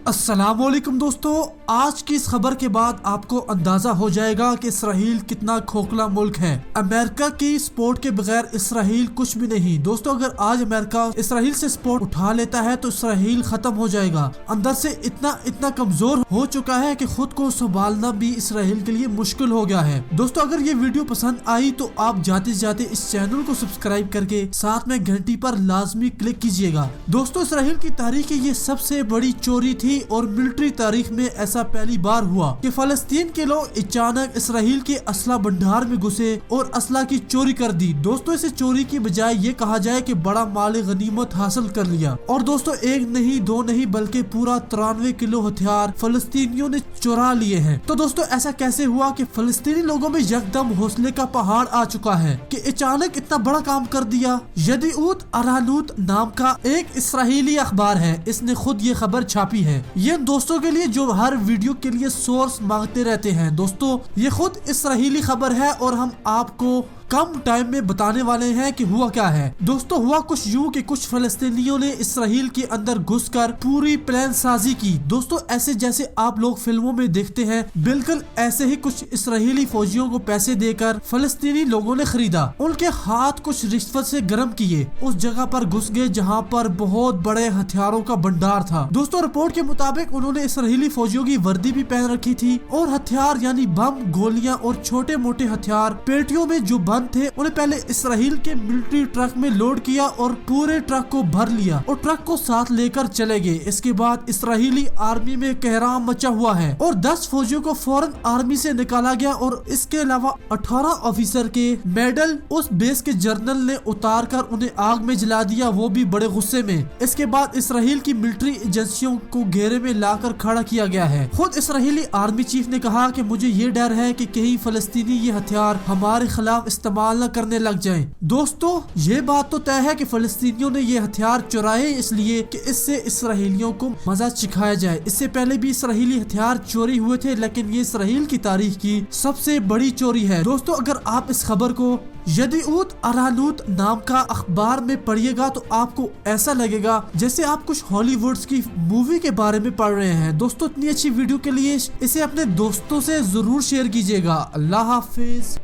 अस्सलाम वालेकुम दोस्तों, आज की इस खबर के बाद आपको अंदाजा हो जाएगा कि इसराइल कितना खोखला मुल्क है। अमेरिका की सपोर्ट के बगैर इसराइल कुछ भी नहीं। दोस्तों, अगर आज अमेरिका इसराइल से सपोर्ट उठा लेता है तो इसराइल खत्म हो जाएगा। अंदर से इतना कमजोर हो चुका है कि खुद को संभालना भी इसराइल के लिए मुश्किल हो गया है। दोस्तों, अगर ये वीडियो पसंद आई तो आप जाते जाते इस चैनल को सब्सक्राइब करके साथ में घंटी पर लाजमी क्लिक कीजिएगा। दोस्तों, इसराइल की तारीख की ये सबसे बड़ी चोरी थी और मिलिट्री तारीख में ऐसा पहली बार हुआ कि फलस्तीन के लोग अचानक इसराइल के असला भंडार में घुसे और असला की चोरी कर दी। दोस्तों, इसे चोरी की बजाय ये कहा जाए कि बड़ा माल गनीमत हासिल कर लिया। और दोस्तों, एक नहीं दो नहीं बल्कि पूरा 93 किलो हथियार फलस्तीनियों ने चुरा लिए हैं। तो दोस्तों, ऐसा कैसे हुआ कि फलस्तीनी लोगों में यकदम हौसले का पहाड़ आ चुका है कि अचानक इतना बड़ा काम कर दिया। यदीऊत अरानूत नाम का एक इसराइली अखबार है, इसने खुद ये खबर छापी है। ये दोस्तों के लिए जो हर वीडियो के लिए सोर्स मांगते रहते हैं। दोस्तों, ये खुद इसराइली खबर है और हम आपको कम टाइम में बताने वाले हैं कि हुआ क्या है। दोस्तों, हुआ कुछ यूं कि कुछ फलस्तीनियों ने इसराइल के अंदर घुसकर पूरी प्लान साजी की। दोस्तों, ऐसे जैसे आप लोग फिल्मों में देखते हैं, बिल्कुल ऐसे ही कुछ इसराइली फौजियों को पैसे देकर फलस्तीनी लोगों ने खरीदा। उनके हाथ कुछ रिश्वत से गर्म किए, उस जगह पर घुस गए जहां पर बहुत बड़े हथियारों का भंडार था। दोस्तों, रिपोर्ट के मुताबिक उन्होंने इसराइली फौजियों की वर्दी भी पहन रखी थी और हथियार यानी बम, गोलियां और छोटे मोटे हथियार पेटियों में जो थे उन्हें पहले इसराइल के मिलिट्री ट्रक में लोड किया और पूरे ट्रक को भर लिया और ट्रक को साथ लेकर चले गए। इसके बाद इसराइली आर्मी में कहराम मचा हुआ है और 10 फौजियों को फौरन आर्मी से निकाला गया और इसके अलावा 18 ऑफिसर के मेडल उस बेस के जनरल ने उतार कर उन्हें आग में जला दिया, वो भी बड़े गुस्से में। इसके बाद इसराइल की मिलिट्री एजेंसियों को घेरे में लाकर खड़ा किया गया है। खुद इसराइली आर्मी चीफ ने कहा कि मुझे ये डर है कि कहीं फलस्तीनी ये हथियार हमारे खिलाफ इस्तेमाल न करने लग जाएं। दोस्तों, ये बात तो तय है कि फलस्तीनियों ने ये हथियार चुराए इसलिए कि इससे इसराइलियों को मजा चिखाया जाए। इससे पहले भी इसराइली हथियार चोरी हुए थे, लेकिन ये इसराइल की तारीख की सबसे बड़ी चोरी है। दोस्तों, अगर आप इस खबर को यदीऊत अरानूत नाम का अखबार में पढ़िएगा तो आपको ऐसा लगेगा जैसे आप कुछ हॉलीवुड की मूवी के बारे में पढ़ रहे हैं। दोस्तों, इतनी अच्छी वीडियो के लिए इसे अपने दोस्तों से जरूर शेयर कीजिएगा। अल्लाह हाफिज।